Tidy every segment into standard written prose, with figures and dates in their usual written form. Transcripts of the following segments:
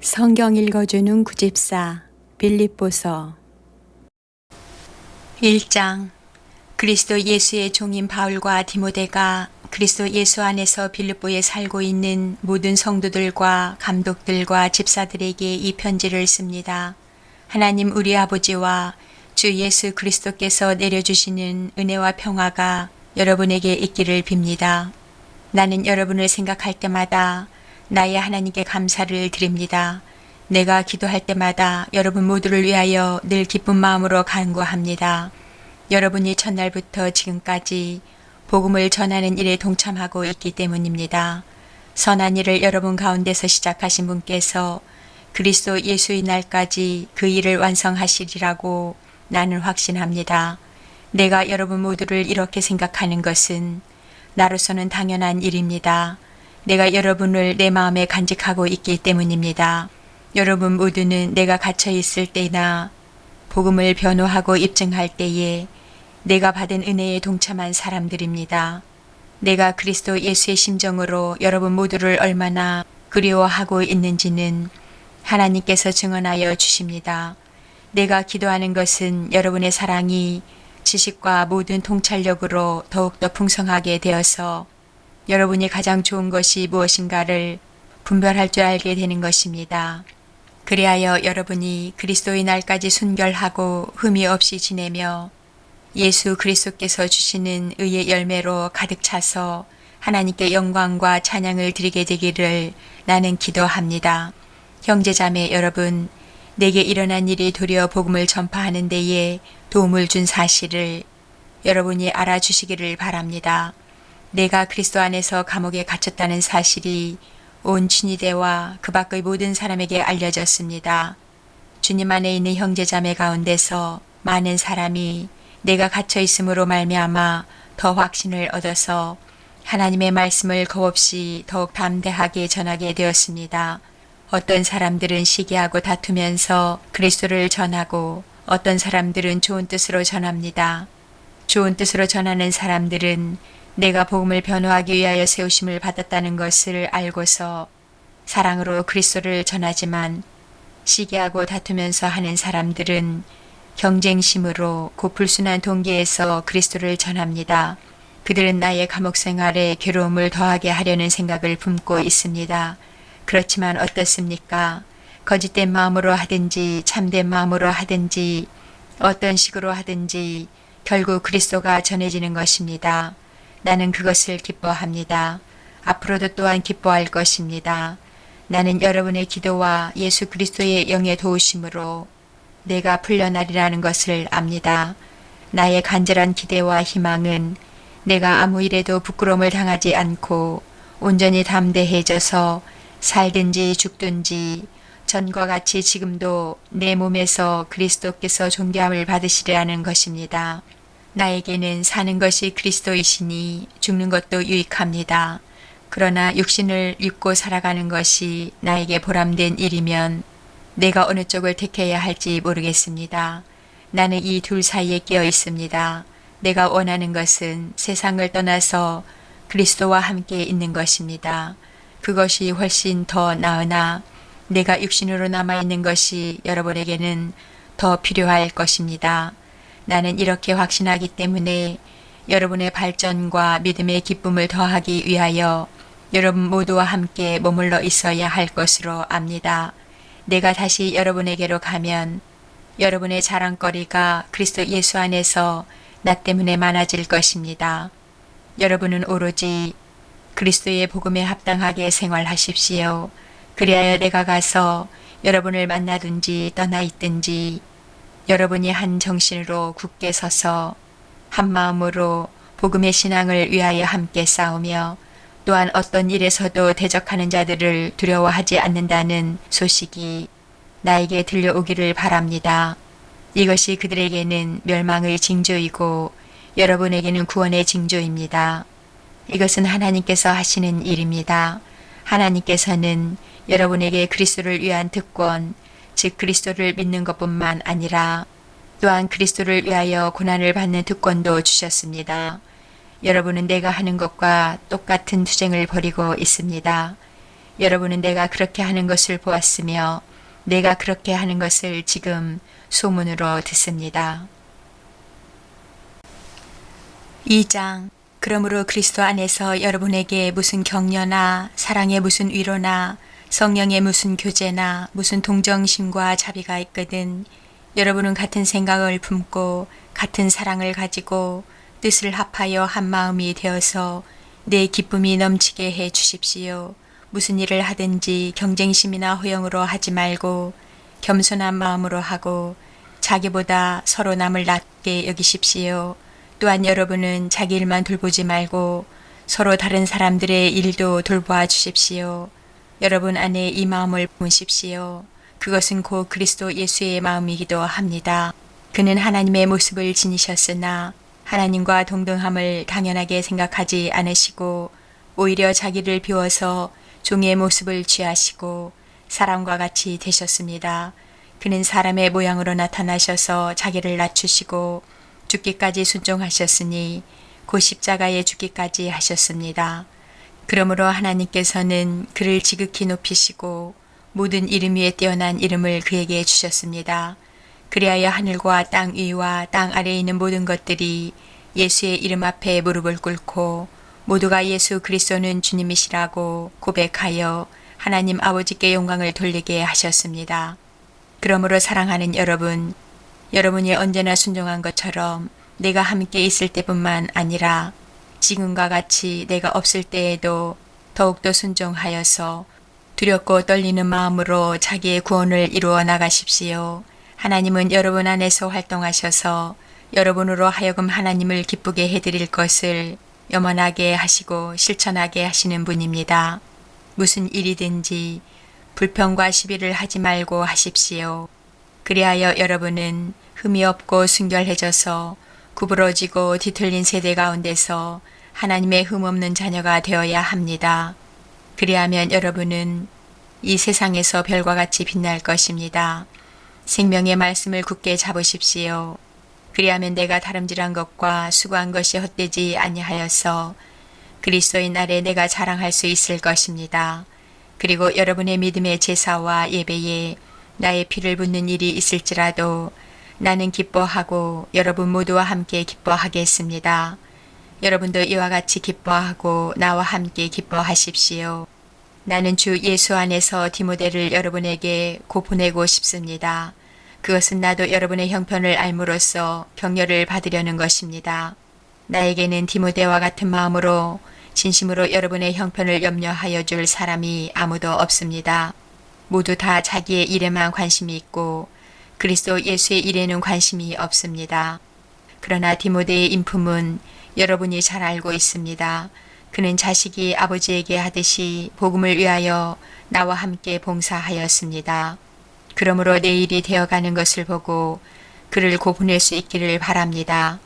성경 읽어주는 구집사 빌립보서 1장. 그리스도 예수의 종인 바울과 디모데가 그리스도 예수 안에서 빌립보에 살고 있는 모든 성도들과 감독들과 집사들에게 이 편지를 씁니다. 하나님 우리 아버지와 주 예수 그리스도께서 내려주시는 은혜와 평화가 여러분에게 있기를 빕니다. 나는 여러분을 생각할 때마다 나의 하나님께 감사를 드립니다. 내가 기도할 때마다 여러분 모두를 위하여 늘 기쁜 마음으로 간구합니다. 여러분이 첫날부터 지금까지 복음을 전하는 일에 동참하고 있기 때문입니다. 선한 일을 여러분 가운데서 시작하신 분께서 그리스도 예수의 날까지 그 일을 완성하시리라고 나는 확신합니다. 내가 여러분 모두를 이렇게 생각하는 것은 나로서는 당연한 일입니다. 내가 여러분을 내 마음에 간직하고 있기 때문입니다. 여러분 모두는 내가 갇혀 있을 때나 복음을 변호하고 입증할 때에 내가 받은 은혜에 동참한 사람들입니다. 내가 그리스도 예수의 심정으로 여러분 모두를 얼마나 그리워하고 있는지는 하나님께서 증언하여 주십니다. 내가 기도하는 것은 여러분의 사랑이 지식과 모든 통찰력으로 더욱더 풍성하게 되어서 여러분이 가장 좋은 것이 무엇인가를 분별할 줄 알게 되는 것입니다. 그리하여 여러분이 그리스도의 날까지 순결하고 흠이 없이 지내며 예수 그리스도께서 주시는 의의 열매로 가득 차서 하나님께 영광과 찬양을 드리게 되기를 나는 기도합니다. 형제자매 여러분, 내게 일어난 일이 도리어 복음을 전파하는 데에 도움을 준 사실을 여러분이 알아주시기를 바랍니다. 내가 그리스도 안에서 감옥에 갇혔다는 사실이 온 춘희대와 그 밖의 모든 사람에게 알려졌습니다. 주님 안에 있는 형제자매 가운데서 많은 사람이 내가 갇혀 있음으로 말미암아 더 확신을 얻어서 하나님의 말씀을 겁없이 더욱 담대하게 전하게 되었습니다. 어떤 사람들은 시기하고 다투면서 그리스도를 전하고 어떤 사람들은 좋은 뜻으로 전합니다. 좋은 뜻으로 전하는 사람들은 내가 복음을 변호하기 위하여 세우심을 받았다는 것을 알고서 사랑으로 그리스도를 전하지만 시기하고 다투면서 하는 사람들은 경쟁심으로 곧 불순한 동기에서 그리스도를 전합니다. 그들은 나의 감옥 생활에 괴로움을 더하게 하려는 생각을 품고 있습니다. 그렇지만 어떻습니까? 거짓된 마음으로 하든지 참된 마음으로 하든지 어떤 식으로 하든지 결국 그리스도가 전해지는 것입니다. 나는 그것을 기뻐합니다. 앞으로도 또한 기뻐할 것입니다. 나는 여러분의 기도와 예수 그리스도의 영의 도우심으로 내가 풀려나리라는 것을 압니다. 나의 간절한 기대와 희망은 내가 아무 일에도 부끄러움을 당하지 않고 온전히 담대해져서 살든지 죽든지 전과 같이 지금도 내 몸에서 그리스도께서 존귀함을 받으시리라는 것입니다. 나에게는 사는 것이 그리스도이시니 죽는 것도 유익합니다. 그러나 육신을 입고 살아가는 것이 나에게 보람된 일이면 내가 어느 쪽을 택해야 할지 모르겠습니다. 나는 이 둘 사이에 끼어 있습니다. 내가 원하는 것은 세상을 떠나서 그리스도와 함께 있는 것입니다. 그것이 훨씬 더 나으나 내가 육신으로 남아있는 것이 여러분에게는 더 필요할 것입니다. 나는 이렇게 확신하기 때문에 여러분의 발전과 믿음의 기쁨을 더하기 위하여 여러분 모두와 함께 머물러 있어야 할 것으로 압니다. 내가 다시 여러분에게로 가면 여러분의 자랑거리가 그리스도 예수 안에서 나 때문에 많아질 것입니다. 여러분은 오로지 그리스도의 복음에 합당하게 생활하십시오. 그리하여 내가 가서 여러분을 만나든지 떠나 있든지 여러분이 한 정신으로 굳게 서서 한 마음으로 복음의 신앙을 위하여 함께 싸우며 또한 어떤 일에서도 대적하는 자들을 두려워하지 않는다는 소식이 나에게 들려오기를 바랍니다. 이것이 그들에게는 멸망의 징조이고 여러분에게는 구원의 징조입니다. 이것은 하나님께서 하시는 일입니다. 하나님께서는 여러분에게 그리스도를 위한 특권, 즉 그리스도를 믿는 것뿐만 아니라 또한 그리스도를 위하여 고난을 받는 특권도 주셨습니다. 여러분은 내가 하는 것과 똑같은 투쟁을 벌이고 있습니다. 여러분은 내가 그렇게 하는 것을 보았으며 내가 그렇게 하는 것을 지금 소문으로 듣습니다. 2장. 그러므로 그리스도 안에서 여러분에게 무슨 격려나 사랑의 무슨 위로나 성령의 무슨 교제나 무슨 동정심과 자비가 있거든 여러분은 같은 생각을 품고 같은 사랑을 가지고 뜻을 합하여 한 마음이 되어서 내 기쁨이 넘치게 해 주십시오. 무슨 일을 하든지 경쟁심이나 허영으로 하지 말고 겸손한 마음으로 하고 자기보다 서로 남을 낮게 여기십시오. 또한 여러분은 자기 일만 돌보지 말고 서로 다른 사람들의 일도 돌보아 주십시오. 여러분 안에 이 마음을 품으십시오. 그것은 곧 그리스도 예수의 마음이기도 합니다. 그는 하나님의 모습을 지니셨으나 하나님과 동등함을 당연하게 생각하지 않으시고 오히려 자기를 비워서 종의 모습을 취하시고 사람과 같이 되셨습니다. 그는 사람의 모양으로 나타나셔서 자기를 낮추시고 죽기까지 순종하셨으니 곧 십자가에 죽기까지 하셨습니다. 그러므로 하나님께서는 그를 지극히 높이시고 모든 이름 위에 뛰어난 이름을 그에게 주셨습니다. 그리하여 하늘과 땅 위와 땅 아래에 있는 모든 것들이 예수의 이름 앞에 무릎을 꿇고 모두가 예수 그리스도는 주님이시라고 고백하여 하나님 아버지께 영광을 돌리게 하셨습니다. 그러므로 사랑하는 여러분, 여러분이 언제나 순종한 것처럼 내가 함께 있을 때뿐만 아니라 지금과 같이 내가 없을 때에도 더욱더 순종하여서 두렵고 떨리는 마음으로 자기의 구원을 이루어 나가십시오. 하나님은 여러분 안에서 활동하셔서 여러분으로 하여금 하나님을 기쁘게 해드릴 것을 염원하게 하시고 실천하게 하시는 분입니다. 무슨 일이든지 불평과 시비를 하지 말고 하십시오. 그리하여 여러분은 흠이 없고 순결해져서 구부러지고 뒤틀린 세대 가운데서 하나님의 흠 없는 자녀가 되어야 합니다. 그리하면 여러분은 이 세상에서 별과 같이 빛날 것입니다. 생명의 말씀을 굳게 잡으십시오. 그리하면 내가 다름질한 것과 수고한 것이 헛되지 아니하여서 그리스도의 날에 내가 자랑할 수 있을 것입니다. 그리고 여러분의 믿음의 제사와 예배에 나의 피를 붓는 일이 있을지라도 나는 기뻐하고 여러분 모두와 함께 기뻐하겠습니다. 여러분도 이와 같이 기뻐하고 나와 함께 기뻐하십시오. 나는 주 예수 안에서 디모데를 여러분에게 곧 보내고 싶습니다. 그것은 나도 여러분의 형편을 알므로써 격려를 받으려는 것입니다. 나에게는 디모데와 같은 마음으로 진심으로 여러분의 형편을 염려하여 줄 사람이 아무도 없습니다. 모두 다 자기의 일에만 관심이 있고 그리스도 예수의 일에는 관심이 없습니다. 그러나 디모데의 인품은 여러분이 잘 알고 있습니다. 그는 자식이 아버지에게 하듯이 복음을 위하여 나와 함께 봉사하였습니다. 그러므로 내일이 되어가는 것을 보고 그를 곧 보낼 수 있기를 바랍니다.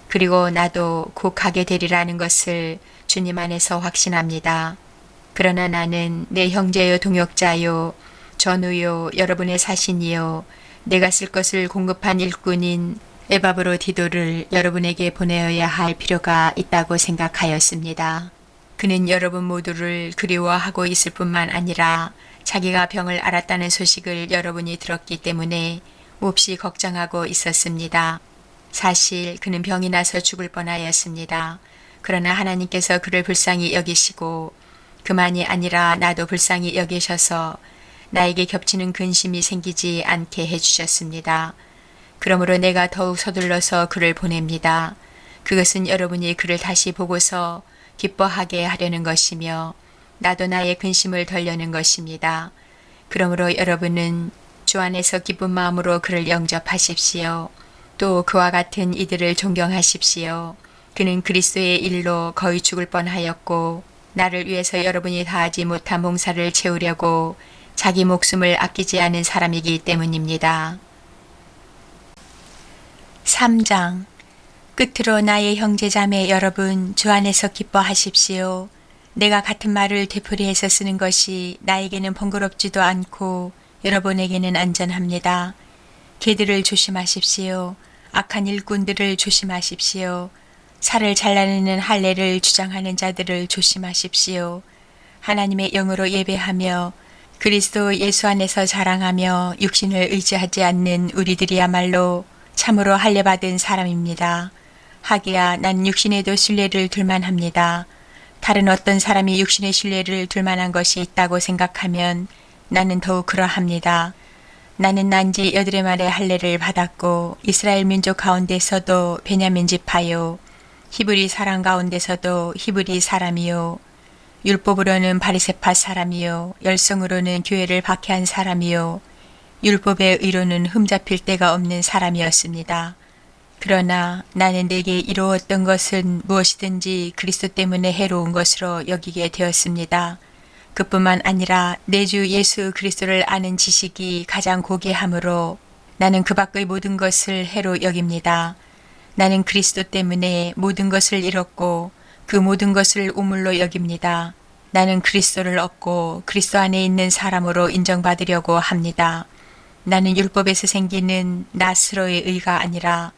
그리고 나도 곧 가게 되리라는 것을 주님 안에서 확신합니다. 그러나 나는 내 형제요 동역자요 전우요 여러분의 사신이요 내가 쓸 것을 공급한 일꾼인 에바브로디도를 여러분에게 보내어야 할 필요가 있다고 생각하였습니다. 그는 여러분 모두를 그리워하고 있을 뿐만 아니라 자기가 병을 앓았다는 소식을 여러분이 들었기 때문에 몹시 걱정하고 있었습니다. 사실 그는 병이 나서 죽을 뻔하였습니다. 그러나 하나님께서 그를 불쌍히 여기시고 그만이 아니라 나도 불쌍히 여기셔서 나에게 겹치는 근심이 생기지 않게 해주셨습니다. 그러므로 내가 더욱 서둘러서 그를 보냅니다. 그것은 여러분이 그를 다시 보고서 기뻐하게 하려는 것이며 나도 나의 근심을 덜려는 것입니다. 그러므로 여러분은 주 안에서 기쁜 마음으로 그를 영접하십시오. 또 그와 같은 이들을 존경하십시오. 그는 그리스도의 일로 거의 죽을 뻔하였고 나를 위해서 여러분이 다하지 못한 봉사를 채우려고 자기 목숨을 아끼지 않은 사람이기 때문입니다. 3장. 끝으로 나의 형제자매 여러분 주 안에서 기뻐하십시오. 내가 같은 말을 되풀이해서 쓰는 것이 나에게는 번거롭지도 않고 여러분에게는 안전합니다. 개들을 조심하십시오. 악한 일꾼들을 조심하십시오. 살을 잘라내는 할례를 주장하는 자들을 조심하십시오. 하나님의 영으로 예배하며 그리스도 예수 안에서 자랑하며 육신을 의지하지 않는 우리들이야말로 참으로 할례받은 사람입니다. 하기야 난 육신에도 신뢰를 둘만 합니다. 다른 어떤 사람이 육신의 신뢰를 둘 만한 것이 있다고 생각하면 나는 더욱 그러합니다. 나는 난지 8해 만에 할례를 받았고 이스라엘 민족 가운데서도 베냐민 지파요. 히브리 사람 가운데서도 히브리 사람이요. 율법으로는 바리새파 사람이요. 열성으로는 교회를 박해한 사람이요. 율법의 의로는 흠잡힐 데가 없는 사람이었습니다. 그러나 나는 내게 이루었던 것은 무엇이든지 그리스도 때문에 해로운 것으로 여기게 되었습니다. 그뿐만 아니라 내 주 예수 그리스도를 아는 지식이 가장 고귀함으로 나는 그 밖의 모든 것을 해로 여깁니다. 나는 그리스도 때문에 모든 것을 잃었고 그 모든 것을 우물로 여깁니다. 나는 그리스도를 얻고 그리스도 안에 있는 사람으로 인정받으려고 합니다. 나는 율법에서 생기는 나 스스로의 의가 아니라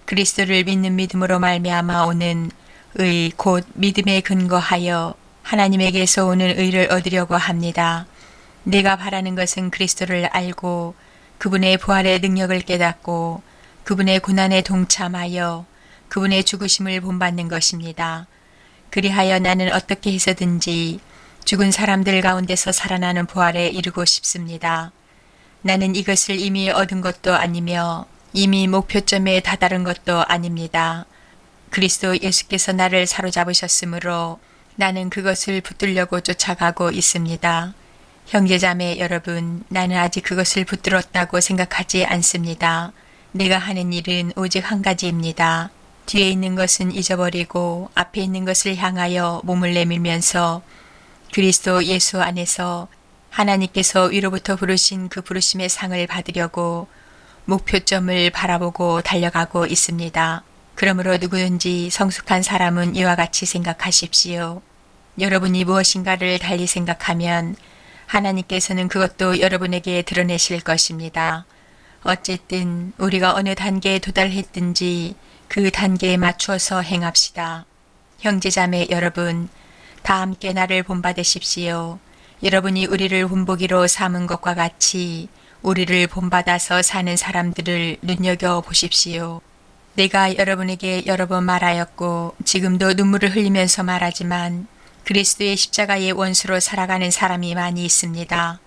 그리스도를 믿는 믿음으로 말미암아 오는 의 곧 믿음에 근거하여 하나님에게서 오는 의를 얻으려고 합니다. 내가 바라는 것은 그리스도를 알고 그분의 부활의 능력을 깨닫고 그분의 고난에 동참하여 그분의 죽으심을 본받는 것입니다. 그리하여 나는 어떻게 해서든지 죽은 사람들 가운데서 살아나는 부활에 이르고 싶습니다. 나는 이것을 이미 얻은 것도 아니며 이미 목표점에 다다른 것도 아닙니다. 그리스도 예수께서 나를 사로잡으셨으므로 나는 그것을 붙들려고 쫓아가고 있습니다. 형제자매 여러분, 나는 아직 그것을 붙들었다고 생각하지 않습니다. 내가 하는 일은 오직 한 가지입니다. 뒤에 있는 것은 잊어버리고 앞에 있는 것을 향하여 몸을 내밀면서 그리스도 예수 안에서 하나님께서 위로부터 부르신 그 부르심의 상을 받으려고 목표점을 바라보고 달려가고 있습니다. 그러므로 누구든지 성숙한 사람은 이와 같이 생각하십시오. 여러분이 무엇인가를 달리 생각하면 하나님께서는 그것도 여러분에게 드러내실 것입니다. 어쨌든 우리가 어느 단계에 도달했든지 그 단계에 맞추어서 행합시다. 형제자매 여러분, 다 함께 나를 본받으십시오. 여러분이 우리를 본보기로 삼은 것과 같이 우리를 본받아서 사는 사람들을 눈여겨보십시오. 내가 여러분에게 여러 번 말하였고 지금도 눈물을 흘리면서 말하지만 그리스도의 십자가의 원수로 살아가는 사람이 많이 있습니다.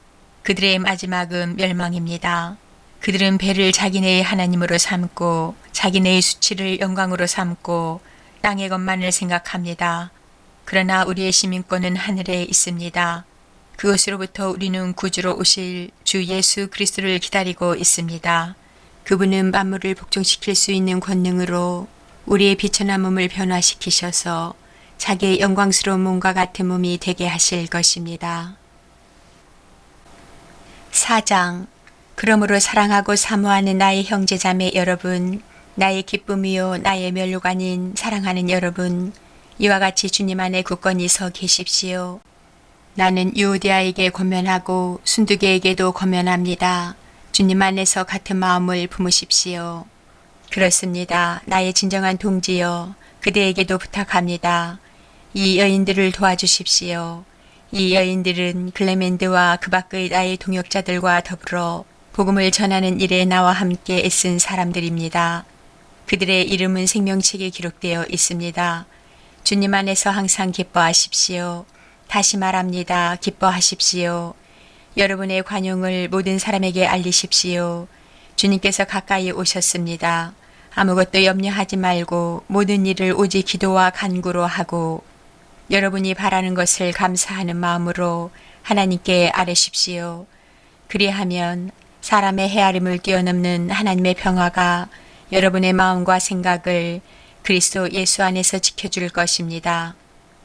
그들의 마지막은 멸망입니다. 그들은 배를 자기네의 하나님으로 삼고 자기네의 수치를 영광으로 삼고 땅의 것만을 생각합니다. 그러나 우리의 시민권은 하늘에 있습니다. 그것으로부터 우리는 구주로 오실 주 예수 그리스도를 기다리고 있습니다. 그분은 만물을 복종시킬 수 있는 권능으로 우리의 비천한 몸을 변화시키셔서 자기의 영광스러운 몸과 같은 몸이 되게 하실 것입니다. 4장. 그러므로 사랑하고 사모하는 나의 형제자매 여러분, 나의 기쁨이요 나의 면류관인 사랑하는 여러분, 이와 같이 주님 안에 굳건히 서 계십시오. 나는 유오디아에게 권면하고 순두계에게도 권면합니다. 주님 안에서 같은 마음을 품으십시오. 그렇습니다. 나의 진정한 동지여, 그대에게도 부탁합니다. 이 여인들을 도와주십시오. 이 여인들은 클레멘드와 그 밖의 나의 동역자들과 더불어 복음을 전하는 일에 나와 함께 애쓴 사람들입니다. 그들의 이름은 생명책에 기록되어 있습니다. 주님 안에서 항상 기뻐하십시오. 다시 말합니다. 기뻐하십시오. 여러분의 관용을 모든 사람에게 알리십시오. 주님께서 가까이 오셨습니다. 아무것도 염려하지 말고 모든 일을 오직 기도와 간구로 하고 여러분이 바라는 것을 감사하는 마음으로 하나님께 아뢰십시오. 그리하면 사람의 헤아림을 뛰어넘는 하나님의 평화가 여러분의 마음과 생각을 그리스도 예수 안에서 지켜줄 것입니다.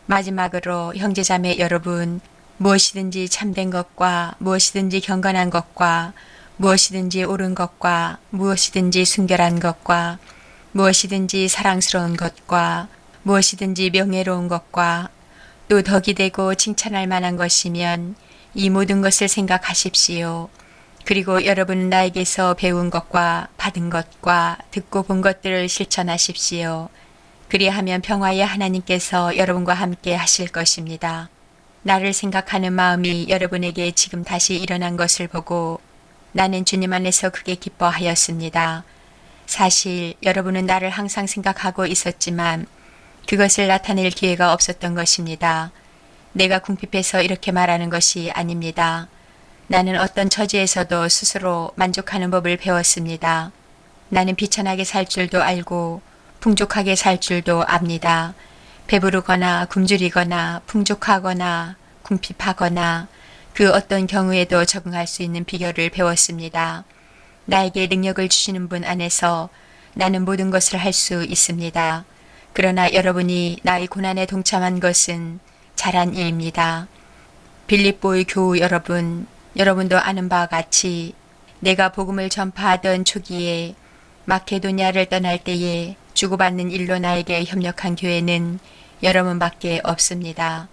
마지막으로 형제자매 여러분, 무엇이든지 참된 것과 무엇이든지 경건한 것과 무엇이든지 옳은 것과 무엇이든지 순결한 것과 무엇이든지 사랑스러운 것과 무엇이든지 명예로운 것과 또 덕이 되고 칭찬할 만한 것이면 이 모든 것을 생각하십시오. 그리고 여러분은 나에게서 배운 것과 받은 것과 듣고 본 것들을 실천하십시오. 그리하면 평화의 하나님께서 여러분과 함께 하실 것입니다. 나를 생각하는 마음이 여러분에게 지금 다시 일어난 것을 보고 나는 주님 안에서 크게 기뻐하였습니다. 사실 여러분은 나를 항상 생각하고 있었지만 그것을 나타낼 기회가 없었던 것입니다. 내가 궁핍해서 이렇게 말하는 것이 아닙니다. 나는 어떤 처지에서도 스스로 만족하는 법을 배웠습니다. 나는 비천하게 살 줄도 알고 풍족하게 살 줄도 압니다. 배부르거나 굶주리거나 풍족하거나 궁핍하거나 그 어떤 경우에도 적응할 수 있는 비결을 배웠습니다. 나에게 능력을 주시는 분 안에서 나는 모든 것을 할 수 있습니다. 그러나 여러분이 나의 고난에 동참한 것은 잘한 일입니다. 빌립보의 교우 여러분도 아는 바와 같이 내가 복음을 전파하던 초기에 마케도니아를 떠날 때에 주고받는 일로 나에게 협력한 교회는 여러분밖에 없습니다.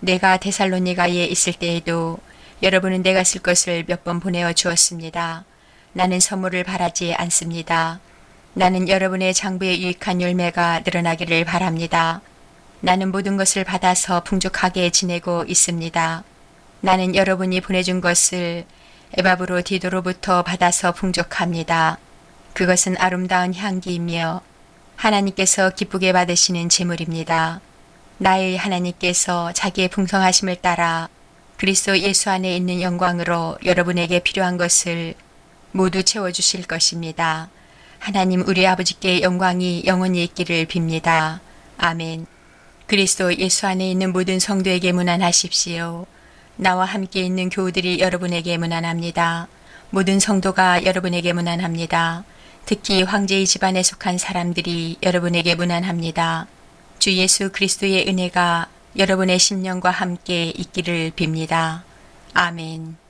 내가 데살로니가에 있을 때에도 여러분은 내가 쓸 것을 몇 번 보내어 주었습니다. 나는 선물을 바라지 않습니다. 나는 여러분의 장부에 유익한 열매가 늘어나기를 바랍니다. 나는 모든 것을 받아서 풍족하게 지내고 있습니다. 나는 여러분이 보내준 것을 에바브로 디도로부터 받아서 풍족합니다. 그것은 아름다운 향기이며 하나님께서 기쁘게 받으시는 제물입니다. 나의 하나님께서 자기의 풍성하심을 따라 그리스도 예수 안에 있는 영광으로 여러분에게 필요한 것을 모두 채워주실 것입니다. 하나님 우리 아버지께 영광이 영원히 있기를 빕니다. 아멘. 그리스도 예수 안에 있는 모든 성도에게 문안하십시오. 나와 함께 있는 교우들이 여러분에게 문안합니다. 모든 성도가 여러분에게 문안합니다. 특히 황제의 집안에 속한 사람들이 여러분에게 문안합니다. 주 예수 그리스도의 은혜가 여러분의 심령과 함께 있기를 빕니다. 아멘.